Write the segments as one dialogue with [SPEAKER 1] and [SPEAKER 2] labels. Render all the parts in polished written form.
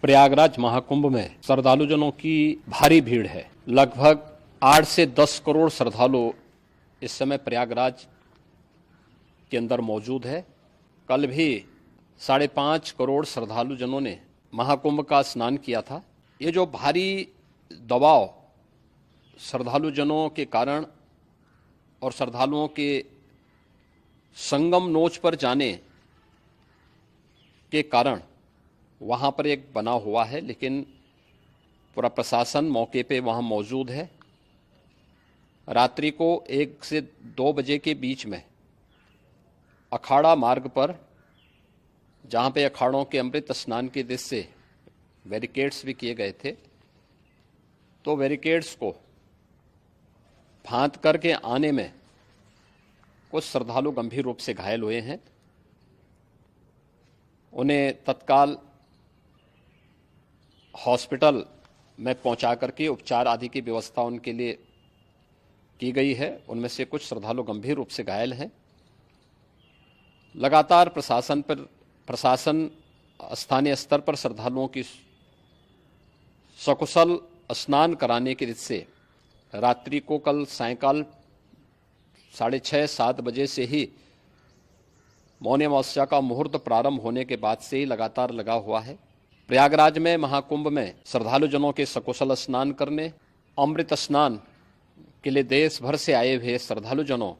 [SPEAKER 1] प्रयागराज महाकुंभ में श्रद्धालुजनों की भारी भीड़ है। लगभग 8 से 10 करोड़ श्रद्धालु इस समय प्रयागराज के अंदर मौजूद है। कल भी 5.5 करोड़ श्रद्धालुजनों ने महाकुंभ का स्नान किया था। ये जो भारी दबाव श्रद्धालुजनों के कारण और श्रद्धालुओं के संगम नोच पर जाने के कारण वहाँ पर एक बना हुआ है, लेकिन पूरा प्रशासन मौके पे वहाँ मौजूद है। रात्रि को 1 से 2 बजे के बीच में अखाड़ा मार्ग पर, जहाँ पे अखाड़ों के अमृत स्नान के दृश्य से बैरिकेड्स भी किए गए थे, तो बैरिकेड्स को फांद करके आने में कुछ श्रद्धालु गंभीर रूप से घायल हुए हैं। उन्हें तत्काल हॉस्पिटल में पहुंचा करके उपचार आदि की व्यवस्था उनके लिए की गई है। उनमें से कुछ श्रद्धालु गंभीर रूप से घायल हैं। लगातार प्रशासन स्थानीय स्तर पर श्रद्धालुओं की सकुशल स्नान कराने के दृष्टि से रात्रि को कल सायंकाल 6:30-7 बजे से ही मौनी अमावस्या का मुहूर्त प्रारंभ होने के बाद से ही लगातार लगा हुआ है। प्रयागराज में महाकुंभ में श्रद्धालुजनों के सकुशल स्नान करने, अमृत स्नान के लिए देश भर से आए हुए श्रद्धालुजनों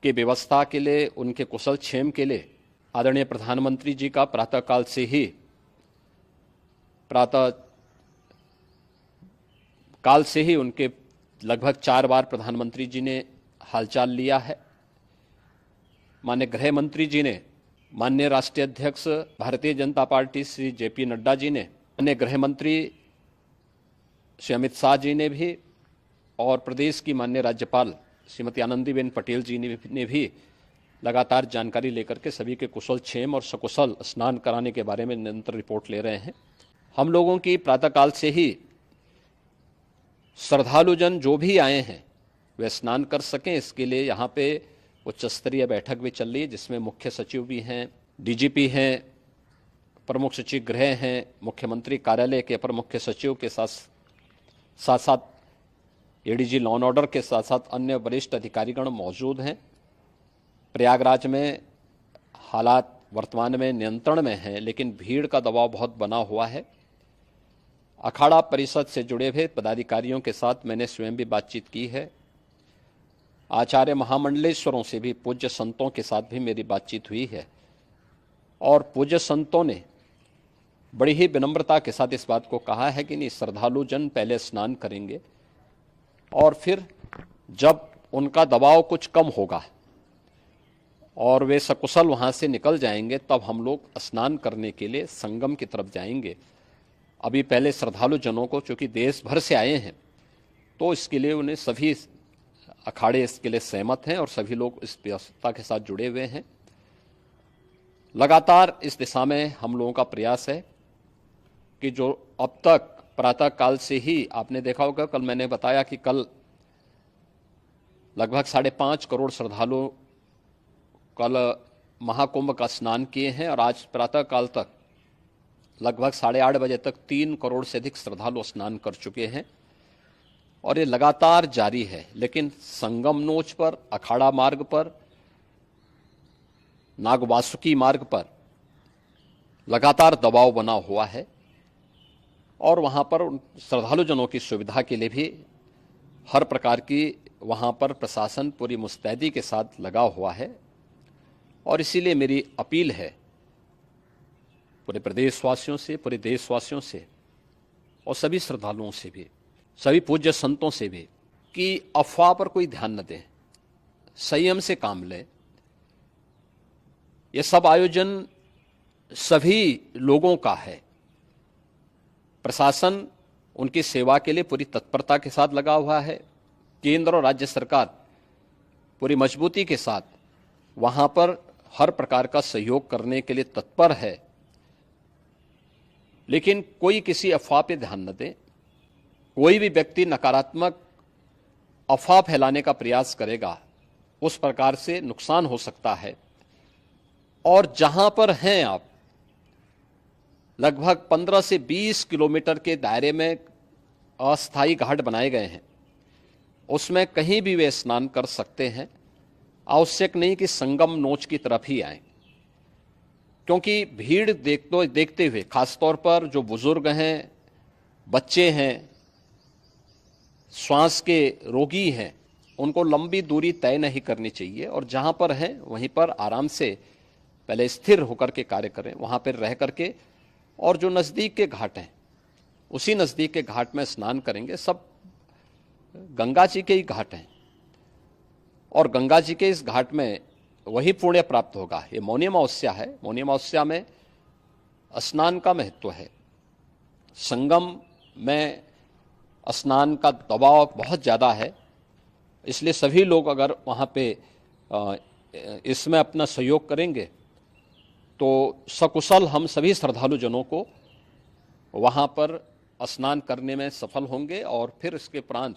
[SPEAKER 1] की व्यवस्था के लिए, उनके कुशल क्षेम के लिए आदरणीय प्रधानमंत्री जी का प्रातःकाल से ही उनके लगभग 4 बार प्रधानमंत्री जी ने हालचाल लिया है। माननीय गृह मंत्री जी ने, माननीय राष्ट्रीय अध्यक्ष भारतीय जनता पार्टी श्री JP नड्डा जी ने, माननीय गृह मंत्री श्री अमित शाह जी ने भी, और प्रदेश की माननीय राज्यपाल श्रीमती आनंदीबेन पटेल जी ने भी लगातार जानकारी लेकर के सभी के कुशल क्षेम और सकुशल स्नान कराने के बारे में निरंतर रिपोर्ट ले रहे हैं। हम लोगों की प्रातःकाल से ही श्रद्धालुजन जो भी आए हैं वे स्नान कर सकें, इसके लिए यहाँ पे उच्च स्तरीय बैठक भी चल रही है, जिसमें मुख्य सचिव भी हैं, DGP हैं, प्रमुख सचिव गृह हैं, मुख्यमंत्री कार्यालय के अपर मुख्य सचिव के साथ साथ ADG लॉ एंड ऑर्डर के साथ साथ अन्य वरिष्ठ अधिकारीगण मौजूद हैं। प्रयागराज में हालात वर्तमान में नियंत्रण में हैं, लेकिन भीड़ का दबाव बहुत बना हुआ है। अखाड़ा परिषद से जुड़े हुए पदाधिकारियों के साथ मैंने स्वयं भी बातचीत की है। आचार्य महामंडलेश्वरों से भी, पूज्य संतों के साथ भी मेरी बातचीत हुई है, और पूज्य संतों ने बड़ी ही विनम्रता के साथ इस बात को कहा है कि नहीं, श्रद्धालु जन पहले स्नान करेंगे और फिर जब उनका दबाव कुछ कम होगा और वे सकुशल वहाँ से निकल जाएंगे, तब हम लोग स्नान करने के लिए संगम की तरफ जाएंगे। अभी पहले श्रद्धालु जनों को, चूँकि देश भर से आए हैं, तो इसके लिए उन्हें सभी अखाड़े इसके लिए सहमत हैं और सभी लोग इस व्यवस्था के साथ जुड़े हुए हैं। लगातार इस दिशा में हम लोगों का प्रयास है कि जो अब तक प्रातःकाल से ही आपने देखा होगा, कल मैंने बताया कि कल लगभग 5.5 करोड़ श्रद्धालु कल महाकुंभ का स्नान किए हैं, और आज प्रातःकाल तक लगभग 8:30 बजे तक 3 करोड़ से अधिक श्रद्धालु स्नान कर चुके हैं, और ये लगातार जारी है। लेकिन संगम नोच पर, अखाड़ा मार्ग पर, नागवासुकी मार्ग पर लगातार दबाव बना हुआ है, और वहाँ पर श्रद्धालुजनों की सुविधा के लिए भी हर प्रकार की वहाँ पर प्रशासन पूरी मुस्तैदी के साथ लगा हुआ है। और इसीलिए मेरी अपील है पूरे प्रदेशवासियों से, पूरे देशवासियों से, और सभी श्रद्धालुओं से भी, सभी पूज्य संतों से भी, कि अफवाह पर कोई ध्यान न दें, संयम से काम लें। ये सब आयोजन सभी लोगों का है। प्रशासन उनकी सेवा के लिए पूरी तत्परता के साथ लगा हुआ है। केंद्र और राज्य सरकार पूरी मजबूती के साथ वहां पर हर प्रकार का सहयोग करने के लिए तत्पर है। लेकिन कोई किसी अफवाह पे ध्यान न दे। कोई भी व्यक्ति नकारात्मक अफवाह फैलाने का प्रयास करेगा, उस प्रकार से नुकसान हो सकता है। और जहां पर हैं आप, लगभग 15 से 20 किलोमीटर के दायरे में अस्थायी घाट बनाए गए हैं। उसमें कहीं भी वे स्नान कर सकते हैं। आवश्यक नहीं कि संगम नोच की तरफ ही आए, क्योंकि भीड़ देखते हुए खासतौर पर जो बुजुर्ग हैं, बच्चे हैं, श्वास के रोगी हैं, उनको लंबी दूरी तय नहीं करनी चाहिए और जहां पर हैं वहीं पर आराम से पहले स्थिर होकर के कार्य करें, वहां पर रह करके, और जो नज़दीक के घाट हैं उसी नज़दीक के घाट में स्नान करेंगे। सब गंगा जी के ही घाट हैं और गंगा जी के इस घाट में वही पुण्य प्राप्त होगा। ये मौनी अमावस्या है। मौनी अमावस्या में स्नान का महत्व है। संगम में स्नान का दबाव बहुत ज़्यादा है, इसलिए सभी लोग अगर वहाँ पे इसमें अपना सहयोग करेंगे तो सकुशल हम सभी श्रद्धालु जनों को वहाँ पर स्नान करने में सफल होंगे और फिर इसके उपरांत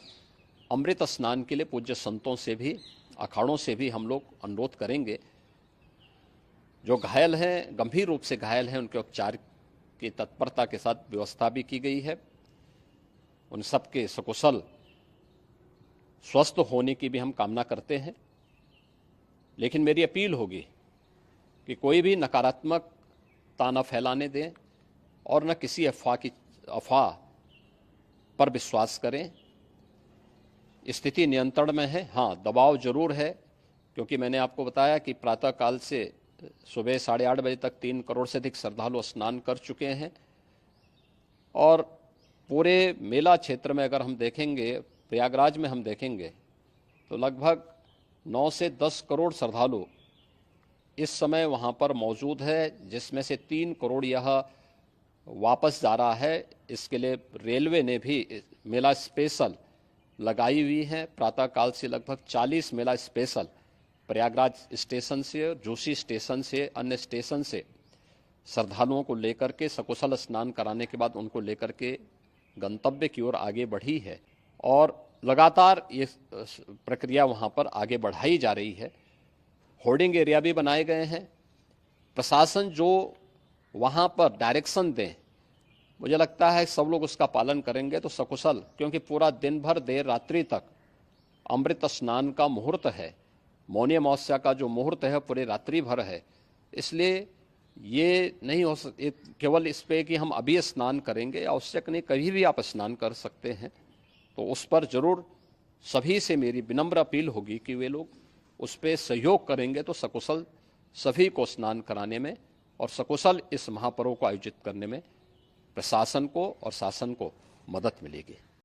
[SPEAKER 1] अमृत स्नान के लिए पूज्य संतों से भी, अखाड़ों से भी हम लोग अनुरोध करेंगे। जो घायल हैं, गंभीर रूप से घायल हैं, उनके उपचार की तत्परता के साथ व्यवस्था भी की गई है। उन सबके सकुशल स्वस्थ होने की भी हम कामना करते हैं। लेकिन मेरी अपील होगी कि कोई भी नकारात्मकता न फैलाने दें और न किसी अफवाह पर विश्वास करें। स्थिति नियंत्रण में है। हाँ, दबाव जरूर है, क्योंकि मैंने आपको बताया कि प्रातःकाल से सुबह 8:30 बजे तक 3 करोड़ से अधिक श्रद्धालु स्नान कर चुके हैं और पूरे मेला क्षेत्र में अगर हम देखेंगे, प्रयागराज में हम देखेंगे तो लगभग 9 से 10 करोड़ श्रद्धालु इस समय वहाँ पर मौजूद है, जिसमें से 3 करोड़ यह वापस जा रहा है। इसके लिए रेलवे ने भी मेला स्पेशल लगाई हुई है। प्रातःकाल से लगभग 40 मेला स्पेशल प्रयागराज स्टेशन से, जोशी स्टेशन से, अन्य स्टेशन से श्रद्धालुओं को लेकर के सकुशल स्नान कराने के बाद उनको लेकर के गंतव्य की ओर आगे बढ़ी है और लगातार ये प्रक्रिया वहाँ पर आगे बढ़ाई जा रही है। होर्डिंग एरिया भी बनाए गए हैं। प्रशासन जो वहाँ पर डायरेक्शन दें, मुझे लगता है सब लोग उसका पालन करेंगे तो सकुशल, क्योंकि पूरा दिन भर देर रात्रि तक अमृत स्नान का मुहूर्त है। मौनी अमावस्या का जो मुहूर्त है पूरे रात्रि भर है, इसलिए ये नहीं हो केवल इस पे कि हम अभी स्नान करेंगे। आवश्यक नहीं, कभी भी आप स्नान कर सकते हैं। तो उस पर जरूर सभी से मेरी विनम्र अपील होगी कि वे लोग उस पर सहयोग करेंगे तो सकुशल सभी को स्नान कराने में और सकुशल इस महापर्व को आयोजित करने में प्रशासन को और शासन को मदद मिलेगी।